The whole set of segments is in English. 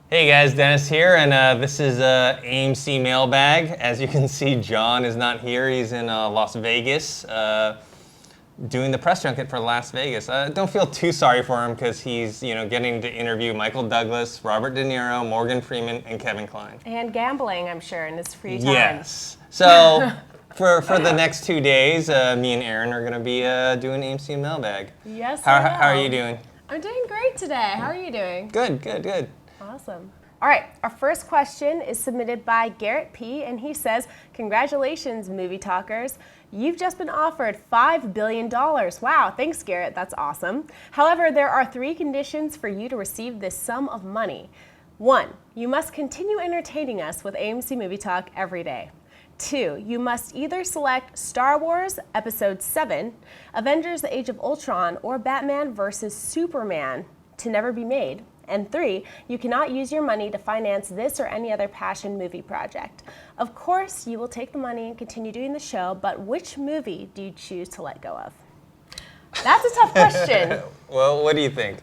Hey guys, Dennis here, and this is AMC Mailbag. As you can see, John is not here. He's in Las Vegas doing the press junket for Las Vegas. Don't feel too sorry for him because he's getting to interview Michael Douglas, Robert De Niro, Morgan Freeman, and Kevin Kline. And gambling, I'm sure, in his free time. Yes. So for the next 2 days, me and Aaron are going to be doing AMC Mailbag. Yes, How are you doing? I'm doing great today. How are you doing? Good. Awesome. All right, our first question is submitted by Garrett P, and he says, "Congratulations, movie talkers. You've just been offered $5 billion. Wow, thanks, Garrett. That's awesome. However, there are 3 conditions for you to receive this sum of money. 1, you must continue entertaining us with AMC Movie Talk every day. 2, you must either select Star Wars Episode VII, Avengers: The Age of Ultron, or Batman vs. Superman to never be made. And 3, you cannot use your money to finance this or any other passion movie project. Of course, you will take the money and continue doing the show, but which movie do you choose to let go of?" That's a tough question. Well, what do you think?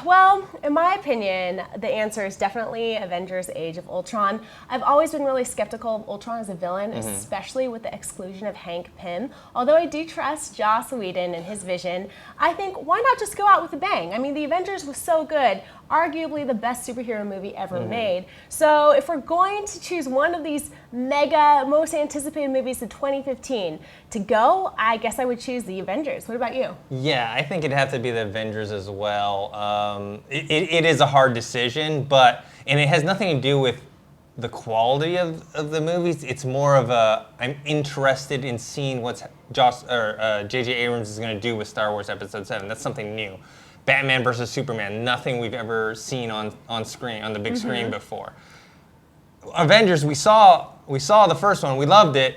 Well, in my opinion, the answer is definitely Avengers: Age of Ultron. I've always been really skeptical of Ultron as a villain, especially with the exclusion of Hank Pym. Although I do trust Joss Whedon and his vision, I think why not just go out with a bang? I mean, the Avengers was so good, arguably the best superhero movie ever made. So if we're going to choose one of these mega, most anticipated movies of 2015 to go, I guess I would choose the Avengers. What about you? Yeah, I think it'd have to be the Avengers as well. It is a hard decision, and it has nothing to do with the quality of the movies. It's more of I'm interested in seeing what J.J. Abrams is going to do with Star Wars Episode 7. That's something new. Batman versus Superman, nothing we've ever seen on screen, on the big screen before. Avengers, we saw the first one, we loved it.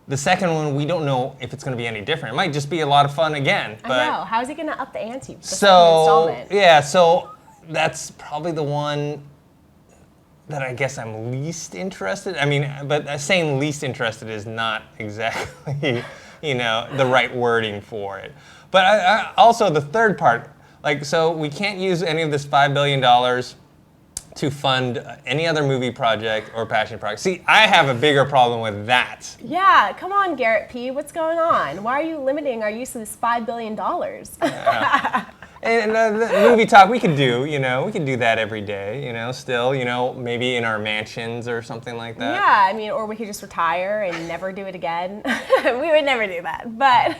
The second one, we don't know if it's going to be any different. It might just be a lot of fun again. But I know. How is he going to up the ante with the second so installment? That's probably the one that I guess I'm least interested. I mean, but saying least interested is not exactly, the right wording for it. But I also the third part, so we can't use any of this $5 billion to fund any other movie project or passion project. See, I have a bigger problem with that. Yeah, come on, Garrett P. What's going on? Why are you limiting our use of this $5 billion? Yeah. And the movie talk we could do, we could do that every day, still, maybe in our mansions or something like that. Yeah, I mean, or we could just retire and never do it again. We would never do that. But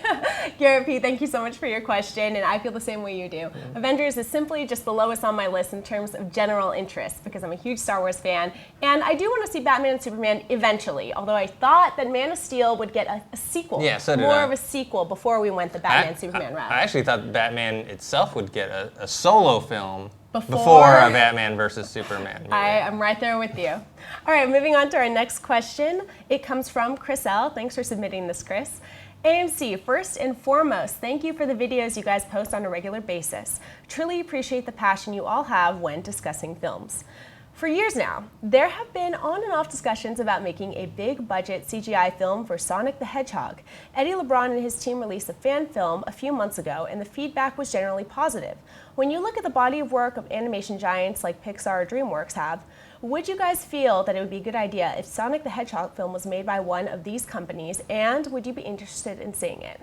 Garrett P., thank you so much for your question, and I feel the same way you do. Avengers is simply just the lowest on my list in terms of general interest because I'm a huge Star Wars fan, and I do want to see Batman and Superman eventually, although I thought that Man of Steel would get a sequel. Yeah, so did More I. of a sequel before we went the Batman-Superman route. I actually thought Batman itself would get a solo film before a Batman versus Superman movie. I'm right there with you. All right, moving on to our next question. It comes from Chris L. Thanks for submitting this, Chris. AMC, first and foremost, thank you for the videos you guys post on a regular basis. Truly appreciate the passion you all have when discussing films. For years now, there have been on and off discussions about making a big budget CGI film for Sonic the Hedgehog. Eddie LeBron and his team released a fan film a few months ago, and the feedback was generally positive. When you look at the body of work of animation giants like Pixar or DreamWorks have, would you guys feel that it would be a good idea if Sonic the Hedgehog film was made by one of these companies, and would you be interested in seeing it?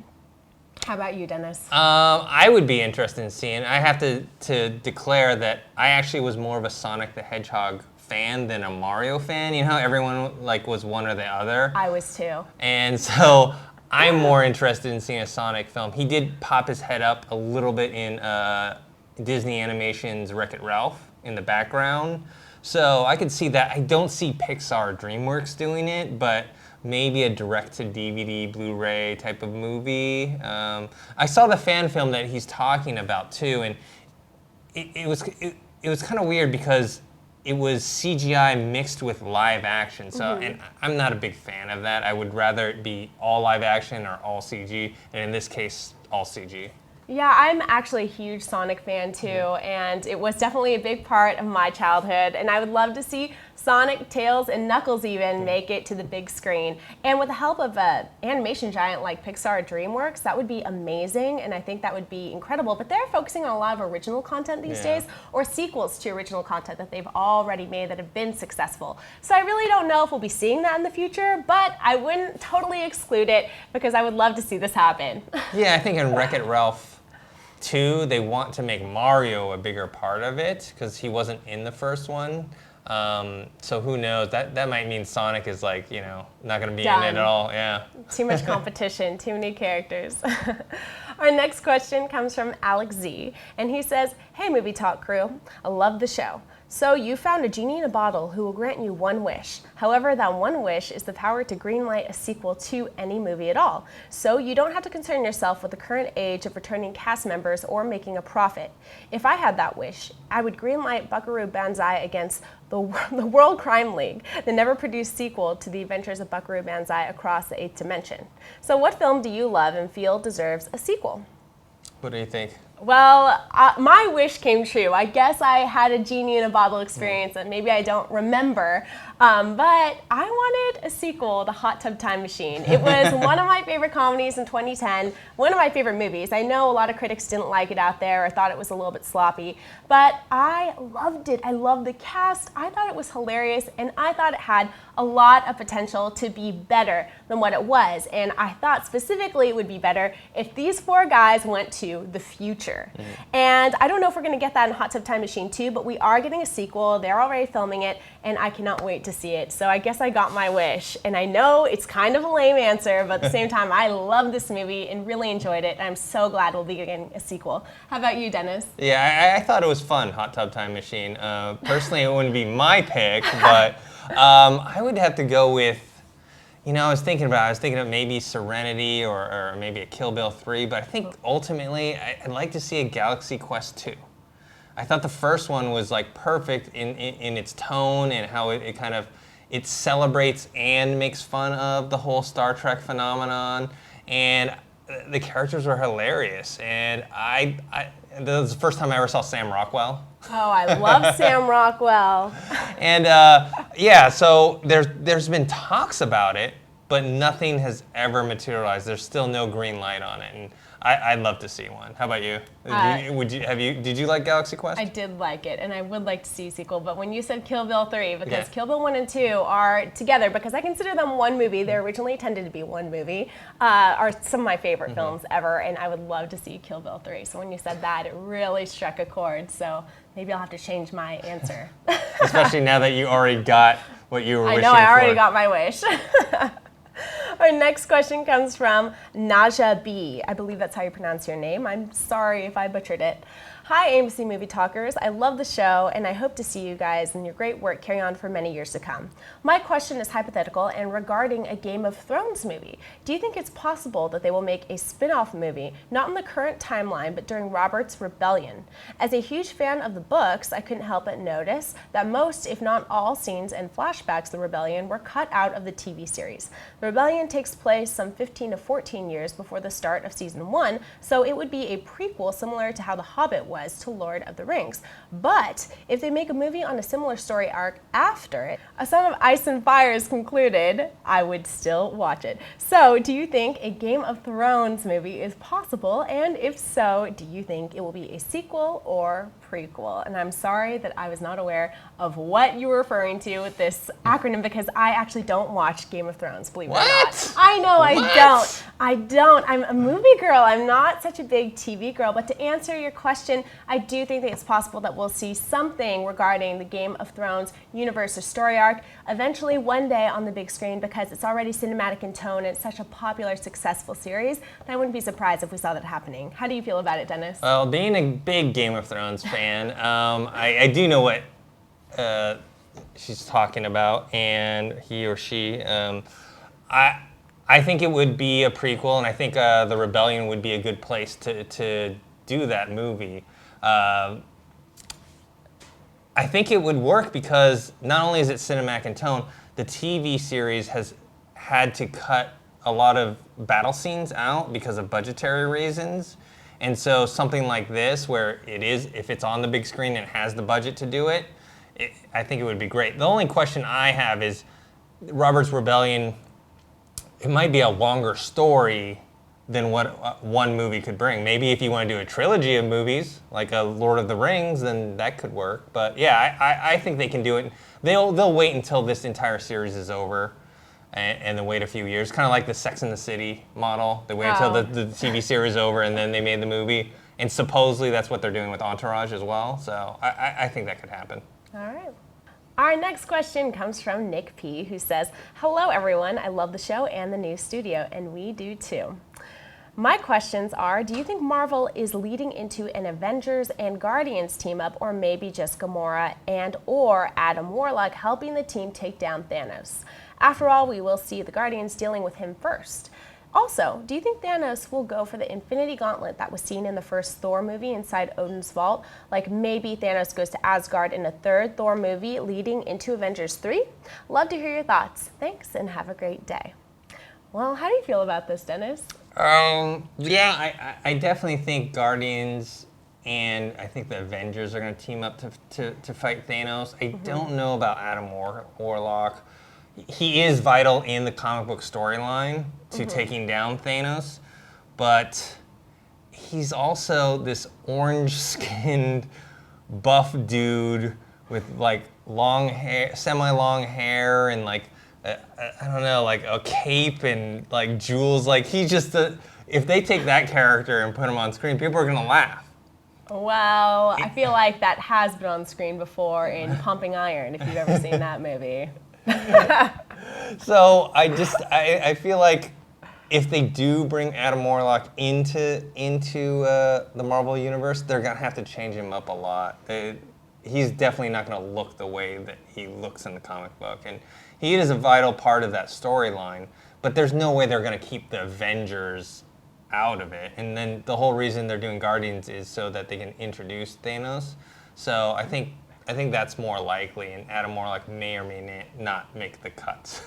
How about you, Dennis? I would be interested in seeing it. I have to declare that I actually was more of a Sonic the Hedgehog fan than a Mario fan. You know how everyone was one or the other? I was too. And so I'm more interested in seeing a Sonic film. He did pop his head up a little bit in Disney Animation's Wreck-It Ralph in the background. So I could see that. I don't see Pixar or DreamWorks doing it, but maybe a direct-to-DVD, Blu-ray type of movie. I saw the fan film that he's talking about too, and it was kind of weird because it was CGI mixed with live action. So, and I'm not a big fan of that. I would rather it be all live action or all CG, and in this case, all CG. Yeah, I'm actually a huge Sonic fan too, and it was definitely a big part of my childhood, and I would love to see Sonic, Tails, and Knuckles even make it to the big screen. And with the help of an animation giant like Pixar or DreamWorks, that would be amazing, and I think that would be incredible. But they're focusing on a lot of original content these days, or sequels to original content that they've already made that have been successful. So I really don't know if we'll be seeing that in the future, but I wouldn't totally exclude it because I would love to see this happen. Yeah, I think in Wreck-It Ralph 2, they want to make Mario a bigger part of it because he wasn't in the first one. So who knows? That might mean Sonic is like, not going to be in it at all. Yeah. Too much competition, too many characters. Our next question comes from Alex Z, and he says, "Hey, Movie Talk crew, I love the show. So you found a genie in a bottle who will grant you one wish. However, that one wish is the power to greenlight a sequel to any movie at all. So you don't have to concern yourself with the current age of returning cast members or making a profit. If I had that wish, I would greenlight Buckaroo Banzai against the World Crime League, the never-produced sequel to the adventures of Buckaroo Banzai across the 8th dimension. So what film do you love and feel deserves a sequel?" What do you think? Well, my wish came true. I guess I had a genie in a bottle experience that maybe I don't remember, but I wanted a sequel to Hot Tub Time Machine. It was one of my favorite comedies in 2010, one of my favorite movies. I know a lot of critics didn't like it out there or thought it was a little bit sloppy, but I loved it. I loved the cast. I thought it was hilarious, and I thought it had a lot of potential to be better than what it was. And I thought specifically it would be better if these 4 guys went to the future. And I don't know if we're going to get that in Hot Tub Time Machine 2, but we are getting a sequel. They're already filming it, and I cannot wait to see it. So I guess I got my wish. And I know it's kind of a lame answer, but at the same time, I love this movie and really enjoyed it. And I'm so glad we'll be getting a sequel. How about you, Dennis? Yeah, I thought it was fun, Hot Tub Time Machine. Personally, it wouldn't be my pick, but I would have to go with, I was thinking of maybe Serenity or maybe a Kill Bill 3, but I think ultimately I'd like to see a Galaxy Quest 2. I thought the first one was like perfect in its tone and how it celebrates and makes fun of the whole Star Trek phenomenon, and the characters were hilarious, and that was the first time I ever saw Sam Rockwell. Oh, I love Sam Rockwell. And so there's been talks about it, but nothing has ever materialized. There's still no green light on it, and I'd love to see one. How about you? Did you like Galaxy Quest? I did like it, and I would like to see a sequel. But when you said Kill Bill 3, because Kill Bill 1 and 2 are together, because I consider them one movie. They originally intended to be one movie. Are some of my favorite films ever, and I would love to see Kill Bill 3. So when you said that, it really struck a chord. So maybe I'll have to change my answer. Especially now that you already got what you were wishing for. I know, I already got my wish. Our next question comes from Naja B. I believe that's how you pronounce your name. I'm sorry if I butchered it. Hi, AMC Movie Talkers. I love the show, and I hope to see you guys and your great work carry on for many years to come. My question is hypothetical and regarding a Game of Thrones movie. Do you think it's possible that they will make a spin-off movie, not in the current timeline, but during Robert's rebellion? As a huge fan of the books, I couldn't help but notice that most, if not all, scenes and flashbacks of the rebellion were cut out of the TV series. The rebellion takes place some 15 to 14 years before the start of season 1, so it would be a prequel similar to how The Hobbit was to Lord of the Rings. But if they make a movie on a similar story arc after it, A Son of Ice and Fire is concluded, I would still watch it. So do you think a Game of Thrones movie is possible? And if so, do you think it will be a sequel or prequel? And I'm sorry that I was not aware of what you were referring to with this acronym, because I actually don't watch Game of Thrones, believe it or not. I know, I don't. I'm a movie girl. I'm not such a big TV girl. But to answer your question, I do think that it's possible that we'll see something regarding the Game of Thrones universe or story arc eventually one day on the big screen, because it's already cinematic in tone and it's such a popular, successful series that I wouldn't be surprised if we saw that happening. How do you feel about it, Dennis? Well, being a big Game of Thrones fan, I do know what she's talking about, and he or she. I think it would be a prequel, and I think The Rebellion would be a good place to do that movie. I think it would work because not only is it cinematic in tone, the TV series has had to cut a lot of battle scenes out because of budgetary reasons. And so something like this, where it is, if it's on the big screen and has the budget to do it, I think it would be great. The only question I have is Robert's Rebellion. It might be a longer story than what one movie could bring. Maybe if you want to do a trilogy of movies, like a Lord of the Rings, then that could work. But yeah, I think they can do it. They'll wait until this entire series is over, and then wait a few years. Kind of like the Sex and the City model. They wait until the TV series is over, and then they made the movie. And supposedly that's what they're doing with Entourage as well. So I think that could happen. All right. Our next question comes from Nick P, who says, "Hello, everyone. I love the show and the new studio, and we do too. My questions are, do you think Marvel is leading into an Avengers and Guardians team up, or maybe just Gamora and or Adam Warlock helping the team take down Thanos? After all, we will see the Guardians dealing with him first. Also, do you think Thanos will go for the Infinity Gauntlet that was seen in the first Thor movie inside Odin's vault? Like maybe Thanos goes to Asgard in a third Thor movie leading into Avengers 3? Love to hear your thoughts. Thanks and have a great day." Well, how do you feel about this, Dennis? Yeah, I definitely think Guardians and I think the Avengers are going to team up to fight Thanos. I don't know about Adam Warlock. He is vital in the comic book storyline to taking down Thanos, but he's also this orange-skinned, buff dude with like long hair, semi-long hair, and like I don't know, like a cape and like jewels. Like he's just if they take that character and put him on screen, people are gonna laugh. Well, I feel like that has been on screen before in Pumping Iron, if you've ever seen that movie. So I feel like if they do bring Adam Warlock into the Marvel universe, they're gonna have to change him up a lot. He's definitely not gonna look the way that he looks in the comic book, and he is a vital part of that storyline. But there's no way they're gonna keep the Avengers out of it. And then the whole reason they're doing Guardians is so that they can introduce Thanos. So I think that's more likely, and Adam Warlock may or may not make the cuts.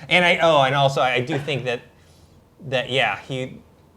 And also I do think that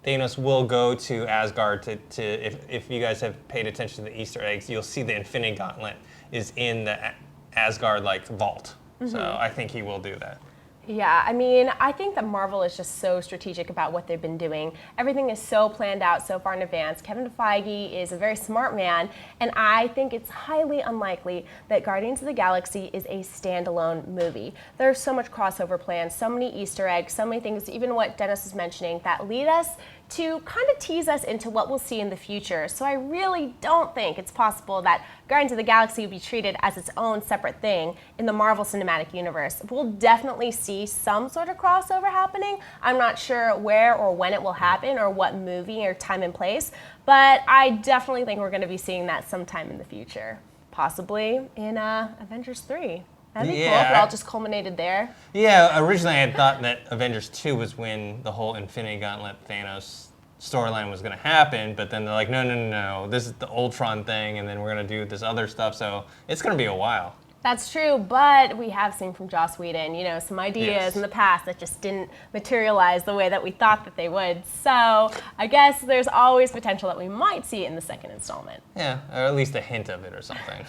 Thanos will go to Asgard to if you guys have paid attention to the Easter eggs, you'll see the Infinity Gauntlet is in the Asgard like vault. So I think he will do that. Yeah, I mean, I think that Marvel is just so strategic about what they've been doing. Everything is so planned out so far in advance. Kevin Feige is a very smart man, and I think it's highly unlikely that Guardians of the Galaxy is a standalone movie. There's so much crossover plans, so many Easter eggs, so many things, even what Dennis is mentioning, that lead us to kind of tease us into what we'll see in the future. So I really don't think it's possible that Guardians of the Galaxy will be treated as its own separate thing in the Marvel Cinematic Universe. We'll definitely see some sort of crossover happening. I'm not sure where or when it will happen or what movie or time and place, but I definitely think we're going to be seeing that sometime in the future, possibly in Avengers 3. That'd be cool if it all just culminated there. Yeah, originally I had thought that Avengers 2 was when the whole Infinity Gauntlet Thanos storyline was going to happen, but then they're like, no, this is the Ultron thing, and then we're going to do this other stuff, so it's going to be a while. That's true, but we have seen from Joss Whedon, some ideas in the past that just didn't materialize the way that we thought that they would. So I guess there's always potential that we might see it in the second installment. Yeah, or at least a hint of it or something.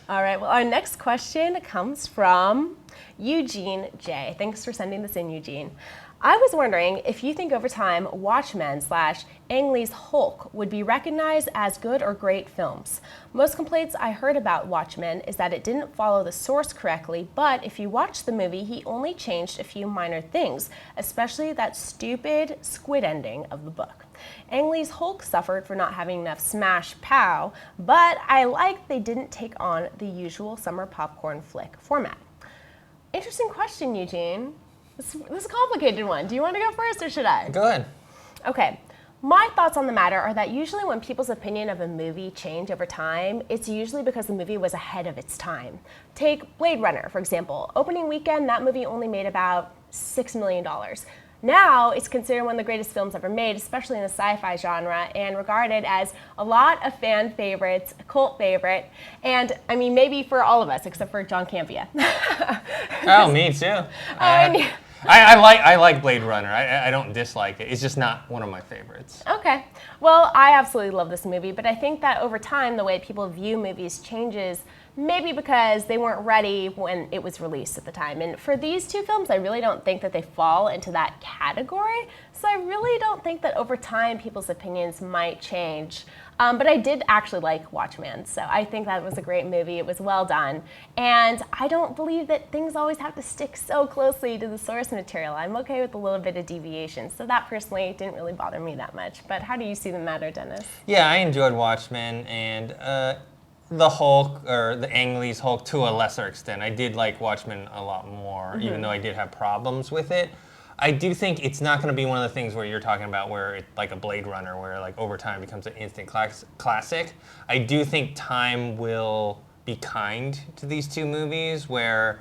All right, well, our next question comes from Eugene J. Thanks for sending this in, Eugene. I was wondering if you think over time Watchmen / Ang Lee's Hulk would be recognized as good or great films. Most complaints I heard about Watchmen is that it didn't follow the source correctly, but if you watch the movie, he only changed a few minor things, especially that stupid squid ending of the book. Ang Lee's Hulk suffered for not having enough smash pow, but I like they didn't take on the usual summer popcorn flick format. Interesting question, Eugene. This is a complicated one. Do you want to go first or should I? Go ahead. Okay. My thoughts on the matter are that usually when people's opinion of a movie change over time, it's usually because the movie was ahead of its time. Take Blade Runner, for example. Opening weekend, that movie only made about $6 million. Now, it's considered one of the greatest films ever made, especially in the sci-fi genre, and regarded as a lot of fan favorites, a cult favorite, and I mean, maybe for all of us, except for John Campea. Oh, me too. I like Blade Runner. I don't dislike it. It's just not one of my favorites. Okay. Well, I absolutely love this movie, but I think that over time, the way people view movies changes, maybe because they weren't ready when it was released at the time. And for these two films, I really don't think that they fall into that category. So I really don't think that over time, people's opinions might change. But I did actually like Watchmen, so I think that was a great movie. It was well done. And I don't believe that things always have to stick so closely to the source material. I'm okay with a little bit of deviation. So that personally didn't really bother me that much. But how do you see the matter, Dennis? Yeah, I enjoyed Watchmen, and the Hulk, or the Ang Lee's Hulk, to a lesser extent. I did like Watchmen a lot more, even though I did have problems with it. I do think it's not going to be one of the things where you're talking about where it's like a Blade Runner, where like over time becomes an instant classic. I do think time will be kind to these two movies, where,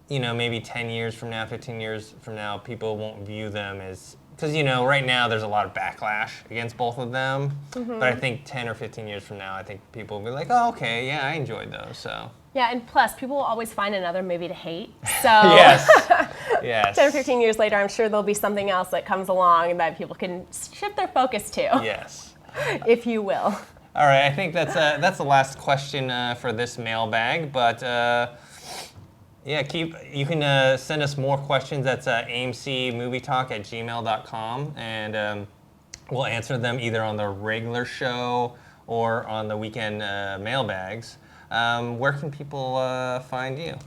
you know, maybe 10 years from now, 15 years from now, people won't view them as, because, you know, right now there's a lot of backlash against both of them. But I think 10 or 15 years from now, I think people will be like, oh, okay, yeah, I enjoyed those, so. Yeah, and plus, people will always find another movie to hate. So Yes. Yes. 10 or 15 years later, I'm sure there'll be something else that comes along that people can shift their focus to, Yes. if you will. All right, I think that's the last question for this mailbag, but yeah, you can send us more questions. That's AMCMovieTalk@gmail.com, and we'll answer them either on the regular show or on the weekend mailbags. Where can people find you?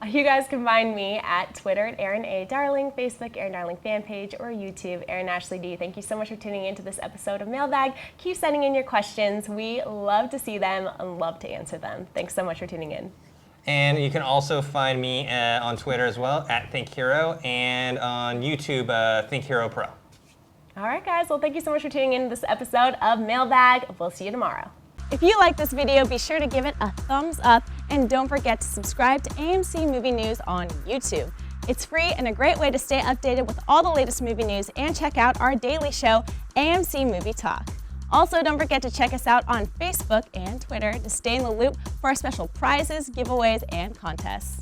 You guys can find me at Twitter at Erin A. Darling, Facebook, Erin Darling fan page, or YouTube, Erin Ashley D. Thank you so much for tuning in to this episode of Mailbag. Keep sending in your questions. We love to see them and love to answer them. Thanks so much for tuning in. And you can also find me on Twitter as well, at ThinkHero, and on YouTube, ThinkHero Pro. All right, guys. Well, thank you so much for tuning in to this episode of Mailbag. We'll see you tomorrow. If you like this video, be sure to give it a thumbs up and don't forget to subscribe to AMC Movie News on YouTube. It's free and a great way to stay updated with all the latest movie news and check out our daily show, AMC Movie Talk. Also, don't forget to check us out on Facebook and Twitter to stay in the loop for our special prizes, giveaways, and contests.